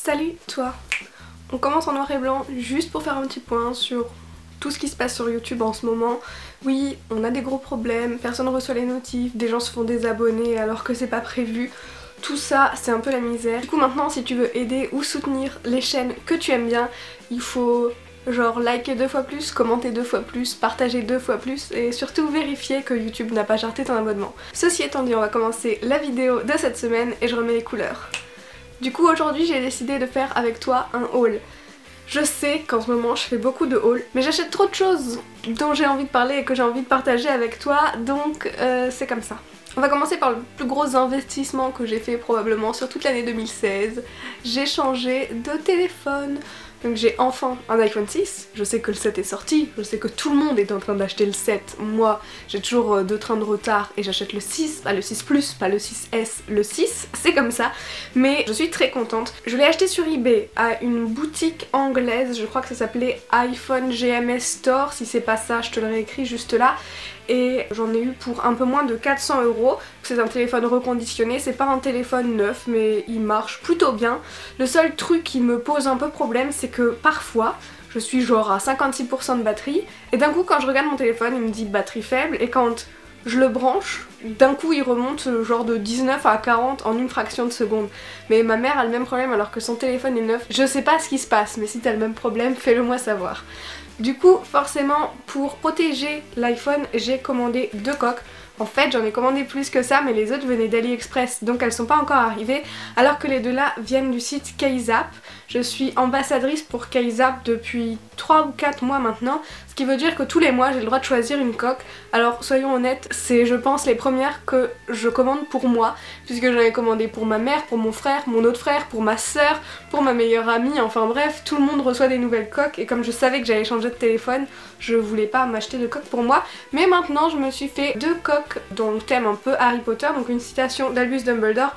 Salut toi! On commence en noir et blanc juste pour faire un petit point sur tout ce qui se passe sur YouTube en ce moment. Oui, on a des gros problèmes, personne ne reçoit les notifs, des gens se font désabonner alors que c'est pas prévu. Tout ça, c'est un peu la misère. Du coup maintenant, si tu veux aider ou soutenir les chaînes que tu aimes bien, il faut genre liker 2 fois plus, commenter 2 fois plus, partager 2 fois plus et surtout vérifier que YouTube n'a pas jarté ton abonnement. Ceci étant dit, on va commencer la vidéo de cette semaine et je remets les couleurs. Du coup aujourd'hui j'ai décidé de faire avec toi un haul. Je sais qu'en ce moment je fais beaucoup de hauls, mais j'achète trop de choses dont j'ai envie de parler et que j'ai envie de partager avec toi, donc c'est comme ça. On va commencer par le plus gros investissement que j'ai fait probablement sur toute l'année 2016. J'ai changé de téléphone. Donc j'ai enfin un iPhone 6, je sais que le 7 est sorti, je sais que tout le monde est en train d'acheter le 7, moi j'ai toujours 2 trains de retard et j'achète le 6, pas le 6 Plus, pas le 6S, le 6, c'est comme ça, mais je suis très contente. Je l'ai acheté sur eBay à une boutique anglaise, je crois que ça s'appelait iPhone GMS Store, si c'est pas ça je te le réécris juste là. Et j'en ai eu pour un peu moins de 400 €. C'est un téléphone reconditionné, c'est pas un téléphone neuf mais il marche plutôt bien. Le seul truc qui me pose un peu problème c'est que parfois je suis genre à 56% de batterie et d'un coup quand je regarde mon téléphone il me dit batterie faible et quand je le branche, d'un coup il remonte genre de 19 à 40 en une fraction de seconde. Mais ma mère a le même problème alors que son téléphone est neuf. Je sais pas ce qui se passe mais si t'as le même problème fais-le moi savoir. Du coup forcément pour protéger l'iPhone j'ai commandé 2 coques. En fait j'en ai commandé plus que ça mais les autres venaient d'AliExpress donc elles sont pas encore arrivées alors que les deux là viennent du site Kayzap. Je suis ambassadrice pour Kayzap depuis 3 ou 4 mois maintenant, ce qui veut dire que tous les mois j'ai le droit de choisir une coque. Alors soyons honnêtes, c'est je pense les premières que je commande pour moi puisque j'en ai commandé pour ma mère, pour mon frère, mon autre frère, pour ma soeur, pour ma meilleure amie, enfin bref tout le monde reçoit des nouvelles coques et comme je savais que j'allais changer de téléphone je voulais pas m'acheter de coques pour moi mais maintenant je me suis fait 2 coques dont le thème un peu Harry Potter, donc une citation d'Albus Dumbledore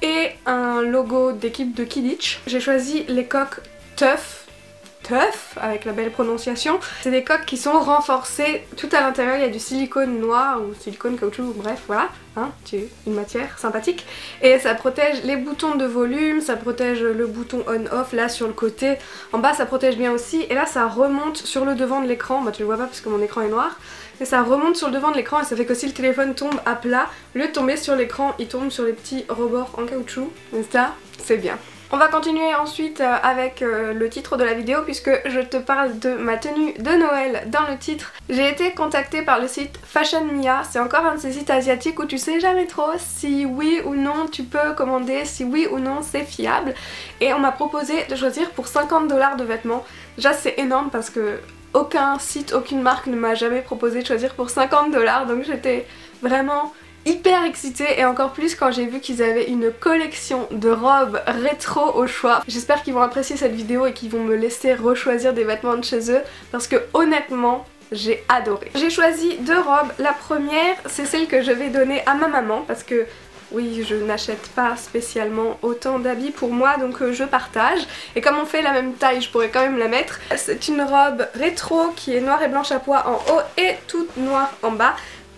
et un logo d'équipe de Quidditch. J'ai choisi les coques Tough, avec la belle prononciation. C'est des coques qui sont renforcées, tout à l'intérieur il y a du silicone noir ou silicone caoutchouc, bref voilà, hein, c'est une matière sympathique. Et ça protège les boutons de volume, ça protège le bouton on-off là sur le côté, en bas ça protège bien aussi et là ça remonte sur le devant de l'écran, bah tu le vois pas parce que mon écran est noir. Et ça remonte sur le devant de l'écran et ça fait que si le téléphone tombe à plat, au lieu de tomber sur l'écran, il tombe sur les petits rebords en caoutchouc. Et ça, c'est bien. On va continuer ensuite avec le titre de la vidéo puisque je te parle de ma tenue de Noël dans le titre. J'ai été contactée par le site Fashion Mia, c'est encore un de ces sites asiatiques où tu sais jamais trop si oui ou non tu peux commander, si oui ou non c'est fiable. Et on m'a proposé de choisir pour 50 $ de vêtements. Déjà c'est énorme parce que aucun site, aucune marque ne m'a jamais proposé de choisir pour 50 $, donc j'étais vraiment hyper excitée et encore plus quand j'ai vu qu'ils avaient une collection de robes rétro au choix. J'espère qu'ils vont apprécier cette vidéo et qu'ils vont me laisser rechoisir des vêtements de chez eux parce que honnêtement j'ai adoré. J'ai choisi 2 robes, la première c'est celle que je vais donner à ma maman parce que oui, je n'achète pas spécialement autant d'habits pour moi donc je partage et comme on fait la même taille je pourrais quand même la mettre. C'est une robe rétro qui est noire et blanche à pois en haut et toute noire en bas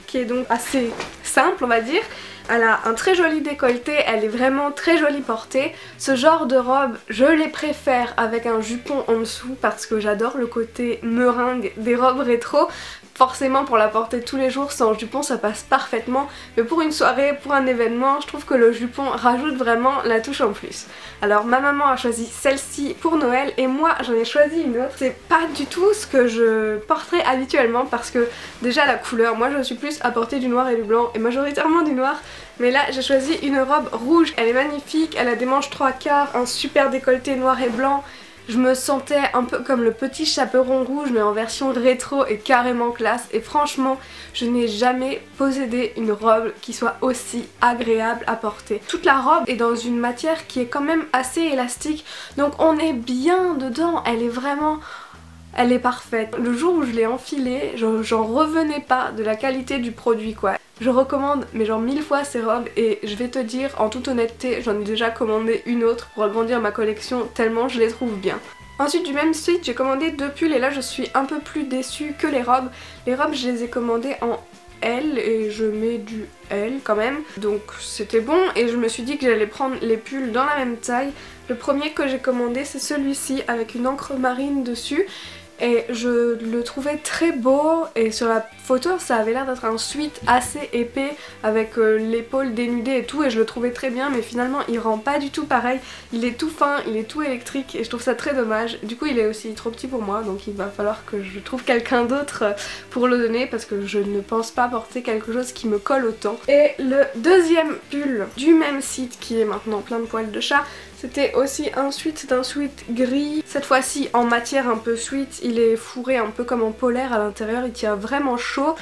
qui est donc assez simple on va dire. Elle a un très joli décolleté, elle est vraiment très jolie portée. Ce genre de robe, je les préfère avec un jupon en dessous parce que j'adore le côté meringue des robes rétro. Forcément pour la porter tous les jours sans jupon ça passe parfaitement, mais pour une soirée, pour un événement, je trouve que le jupon rajoute vraiment la touche en plus. Alors ma maman a choisi celle-ci pour Noël et moi j'en ai choisi une autre. C'est pas du tout ce que je porterais habituellement parce que déjà la couleur, moi je suis plus à porter du noir et du blanc et majoritairement du noir. Mais là j'ai choisi une robe rouge, elle est magnifique, elle a des manches 3/4, un super décolleté noir et blanc. Je me sentais un peu comme le petit chaperon rouge mais en version rétro et carrément classe et franchement je n'ai jamais possédé une robe qui soit aussi agréable à porter. Toute la robe est dans une matière qui est quand même assez élastique donc on est bien dedans, elle est vraiment... Elle est parfaite. Le jour où je l'ai enfilée, j'en revenais pas de la qualité du produit quoi. Je recommande mais genre 1000 fois ces robes et je vais te dire en toute honnêteté j'en ai déjà commandé une autre pour agrandir ma collection tellement je les trouve bien. Ensuite du même site j'ai commandé 2 pulls et là je suis un peu plus déçue que les robes. Les robes je les ai commandées en L et je mets du L quand même donc c'était bon et je me suis dit que j'allais prendre les pulls dans la même taille. Le premier que j'ai commandé c'est celui-ci avec une encre marine dessus. Et je le trouvais très beau et sur la photo ça avait l'air d'être un sweat assez épais avec l'épaule dénudée et tout et je le trouvais très bien mais finalement il rend pas du tout pareil. Il est tout fin, il est tout électrique et je trouve ça très dommage. Du coup il est aussi trop petit pour moi donc il va falloir que je trouve quelqu'un d'autre pour le donner parce que je ne pense pas porter quelque chose qui me colle autant. Et le deuxième pull du même site qui est maintenant plein de poils de chat, c'était aussi un sweat, c'est un sweat gris, cette fois-ci en matière un peu sweat, il est fourré un peu comme en polaire à l'intérieur, il tient vraiment chaud.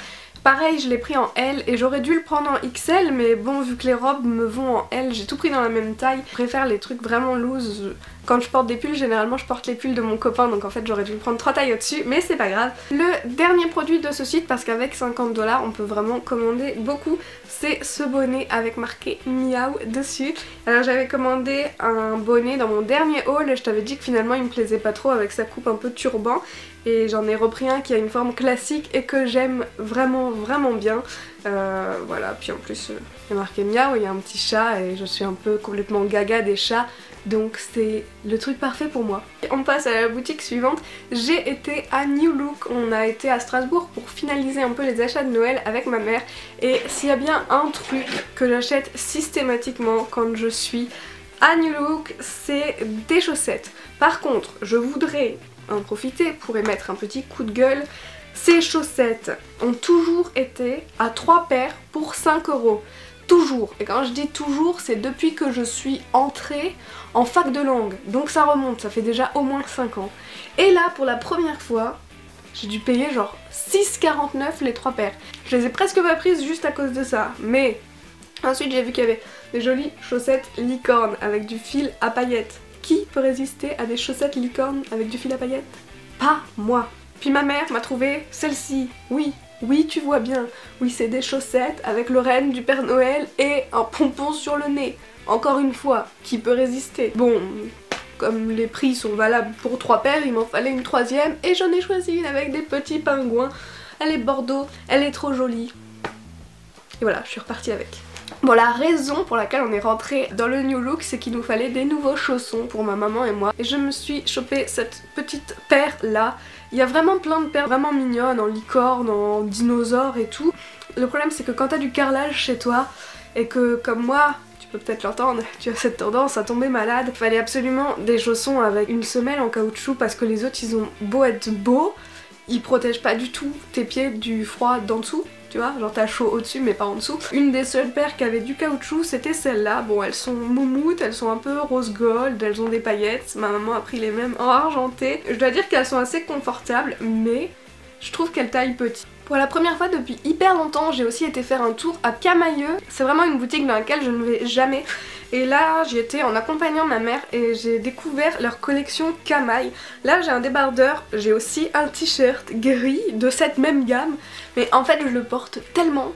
Pareil, je l'ai pris en L et j'aurais dû le prendre en XL mais bon vu que les robes me vont en L, j'ai tout pris dans la même taille. Je préfère les trucs vraiment loose. Quand je porte des pulls, généralement je porte les pulls de mon copain donc en fait j'aurais dû le prendre 3 tailles au-dessus mais c'est pas grave. Le dernier produit de ce site, parce qu'avec 50 $ on peut vraiment commander beaucoup, c'est ce bonnet avec marqué Miaou dessus. Alors j'avais commandé un bonnet dans mon dernier haul et je t'avais dit que finalement il me plaisait pas trop avec sa coupe un peu turban. Et j'en ai repris un qui a une forme classique et que j'aime vraiment bien. Voilà, puis en plus il y a marqué Miaou, il y a un petit chat et je suis un peu complètement gaga des chats. Donc c'est le truc parfait pour moi. On passe à la boutique suivante. J'ai été à New Look, on a été à Strasbourg pour finaliser un peu les achats de Noël avec ma mère. Et s'il y a bien un truc que j'achète systématiquement quand je suis à New Look, c'est des chaussettes. Par contre, je voudrais en profiter pour émettre un petit coup de gueule. Ces chaussettes ont toujours été à 3 paires pour 5 €. Toujours. Et quand je dis toujours, c'est depuis que je suis entrée en fac de langue. Donc ça remonte, ça fait déjà au moins 5 ans. Et là, pour la première fois, j'ai dû payer genre 6,49 les 3 paires. Je les ai presque pas prises juste à cause de ça. Mais ensuite j'ai vu qu'il y avait des jolies chaussettes licorne avec du fil à paillettes. Qui peut résister à des chaussettes licorne avec du fil à paillettes? Pas moi. Puis ma mère m'a trouvé celle-ci. Oui, tu vois bien. Oui, c'est des chaussettes avec le renne du Père Noël et un pompon sur le nez. Encore une fois, qui peut résister? Bon, comme les prix sont valables pour 3 paires, il m'en fallait une 3e et j'en ai choisi une avec des petits pingouins. Elle est bordeaux, elle est trop jolie. Et voilà, je suis repartie avec. Bon, la raison pour laquelle on est rentré dans le New Look, c'est qu'il nous fallait des nouveaux chaussons pour ma maman et moi. Et je me suis chopé cette petite paire là. Il y a vraiment plein de paires vraiment mignonnes, en licorne, en dinosaure et tout. Le problème c'est que quand t'as du carrelage chez toi, et que comme moi, tu peux peut-être l'entendre, tu as cette tendance à tomber malade, il fallait absolument des chaussons avec une semelle en caoutchouc parce que les autres ils ont beau être beaux, ils protègent pas du tout tes pieds du froid d'en dessous. Tu vois, genre t'as chaud au-dessus mais pas en dessous. Une des seules paires qui avait du caoutchouc, c'était celle-là. Bon, elles sont moumoutes, elles sont un peu rose gold, elles ont des paillettes. Ma maman a pris les mêmes en argenté. Je dois dire qu'elles sont assez confortables, mais je trouve qu'elles taillent petit. Pour la première fois depuis hyper longtemps, j'ai aussi été faire un tour à Camaïeu. C'est vraiment une boutique dans laquelle je ne vais jamais. Et là, j'y étais en accompagnant ma mère et j'ai découvert leur collection Camaï. Là, j'ai un débardeur, j'ai aussi un t-shirt gris de cette même gamme. Mais en fait, je le porte tellement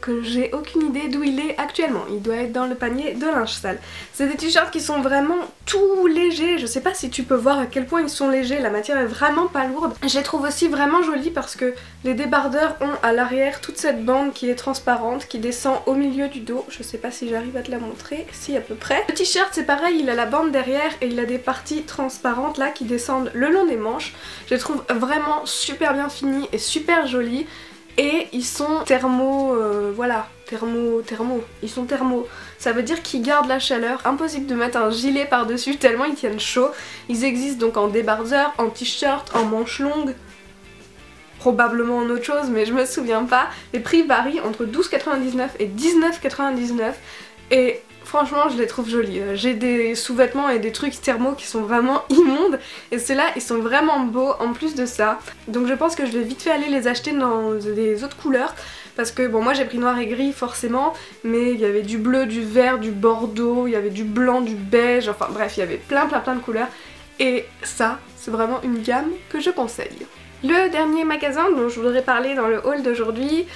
que j'ai aucune idée d'où il est actuellement. Il doit être dans le panier de linge sale. C'est des t-shirts qui sont vraiment tout légers. Je sais pas si tu peux voir à quel point ils sont légers. La matière est vraiment pas lourde. Je les trouve aussi vraiment jolis parce que les débardeurs ont à l'arrière toute cette bande qui est transparente, qui descend au milieu du dos. Je sais pas si j'arrive à te la montrer. Si, à peu près. Le t-shirt c'est pareil, il a la bande derrière et il a des parties transparentes là qui descendent le long des manches. Je les trouve vraiment super bien finis et super jolis. Et ils sont thermo, voilà, thermo, ils sont thermo. Ça veut dire qu'ils gardent la chaleur, impossible de mettre un gilet par dessus tellement ils tiennent chaud. Ils existent donc en débardeur, en t-shirt, en manches longues, probablement en autre chose mais je me souviens pas. Les prix varient entre 12,99 et 19,99 et franchement je les trouve jolis. J'ai des sous-vêtements et des trucs thermaux qui sont vraiment immondes et ceux-là ils sont vraiment beaux en plus de ça. Donc je pense que je vais vite fait aller les acheter dans des autres couleurs parce que bon moi j'ai pris noir et gris forcément mais il y avait du bleu, du vert, du bordeaux, il y avait du blanc, du beige, enfin bref il y avait plein de couleurs et ça c'est vraiment une gamme que je conseille. Le dernier magasin dont je voudrais parler dans le haul d'aujourd'hui,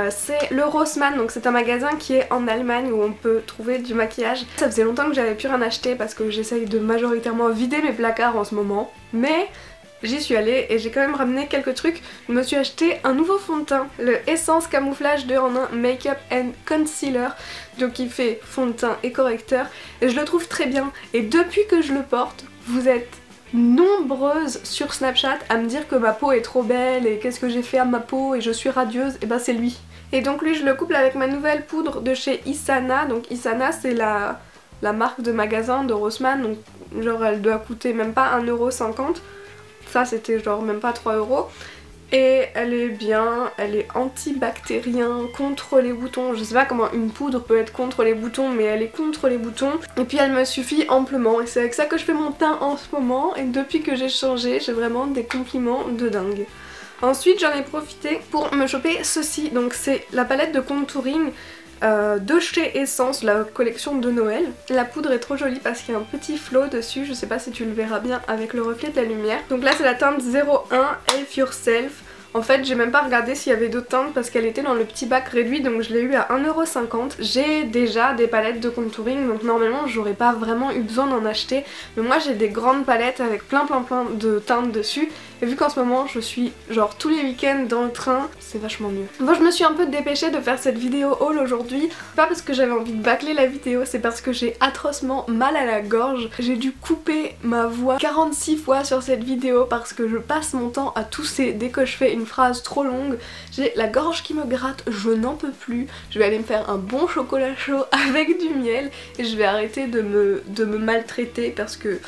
c'est le Rossmann, donc c'est un magasin qui est en Allemagne où on peut trouver du maquillage. Ça faisait longtemps que j'avais plus rien acheté parce que j'essaye de majoritairement vider mes placards en ce moment, mais j'y suis allée et j'ai quand même ramené quelques trucs. Je me suis acheté un nouveau fond de teint, le Essence Camouflage 2 en 1 Make-up and Concealer, donc il fait fond de teint et correcteur, et je le trouve très bien. Et depuis que je le porte, vous êtes nombreuses sur Snapchat à me dire que ma peau est trop belle et qu'est-ce que j'ai fait à ma peau et je suis radieuse, et ben c'est lui. Et donc lui je le couple avec ma nouvelle poudre de chez Isana, donc Isana c'est la marque de magasin de Rossmann, donc genre elle doit coûter même pas 1,50 €, ça c'était genre même pas 3 €. Et elle est bien, elle est antibactérien, contre les boutons. Je sais pas comment une poudre peut être contre les boutons, mais elle est contre les boutons. Et puis elle me suffit amplement, et c'est avec ça que je fais mon teint en ce moment. Et depuis que j'ai changé, j'ai vraiment des compliments de dingue. Ensuite j'en ai profité pour me choper ceci, donc c'est la palette de contouring de chez Essence, la collection de Noël. La poudre est trop jolie parce qu'il y a un petit flow dessus, je sais pas si tu le verras bien avec le reflet de la lumière. Donc là c'est la teinte 01 Elf Yourself. En fait j'ai même pas regardé s'il y avait d'autres teintes parce qu'elle était dans le petit bac réduit, donc je l'ai eu à 1,50 €. J'ai déjà des palettes de contouring, donc normalement j'aurais pas vraiment eu besoin d'en acheter, mais moi j'ai des grandes palettes avec plein de teintes dessus, et vu qu'en ce moment je suis genre tous les week-ends dans le train, c'est vachement mieux. Bon, je me suis un peu dépêchée de faire cette vidéo haul aujourd'hui, pas parce que j'avais envie de bâcler la vidéo, c'est parce que j'ai atrocement mal à la gorge. J'ai dû couper ma voix 46 fois sur cette vidéo parce que je passe mon temps à tousser dès que je fais une phrase trop longue. J'ai la gorge qui me gratte, je n'en peux plus. Je vais aller me faire un bon chocolat chaud avec du miel et je vais arrêter de me maltraiter parce que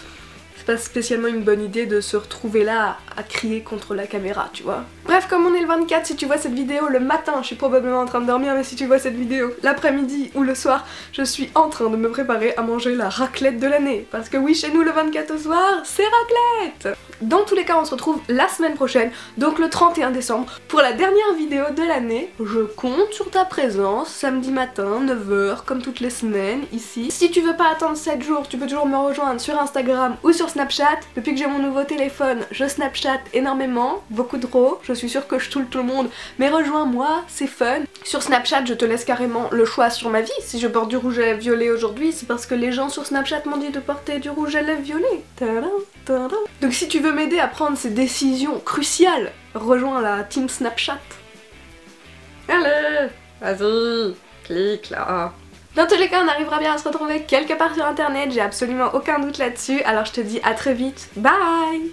c'est pas spécialement une bonne idée de se retrouver là à crier contre la caméra, tu vois. Bref, comme on est le 24, si tu vois cette vidéo le matin, je suis probablement en train de dormir, mais si tu vois cette vidéo l'après-midi ou le soir, je suis en train de me préparer à manger la raclette de l'année. Parce que oui, chez nous le 24 au soir, c'est raclette! Dans tous les cas, on se retrouve la semaine prochaine, donc le 31 décembre, pour la dernière vidéo de l'année. Je compte sur ta présence, samedi matin, 9 h, comme toutes les semaines, ici. Si tu veux pas attendre 7 jours, tu peux toujours me rejoindre sur Instagram ou sur Snapchat. Depuis que j'ai mon nouveau téléphone, je Snapchat énormément, beaucoup trop. Je suis sûre que je toule tout le monde, mais rejoins-moi, c'est fun. Sur Snapchat, je te laisse carrément le choix sur ma vie. Si je porte du rouge à lèvres violet aujourd'hui, c'est parce que les gens sur Snapchat m'ont dit de porter du rouge à lèvres violet. Tadam, tadam. Donc si tu veux m'aider à prendre ces décisions cruciales, rejoins la team Snapchat. Allez, vas-y, clique là. Dans tous les cas, on arrivera bien à se retrouver quelque part sur internet, j'ai absolument aucun doute là-dessus, alors je te dis à très vite, bye!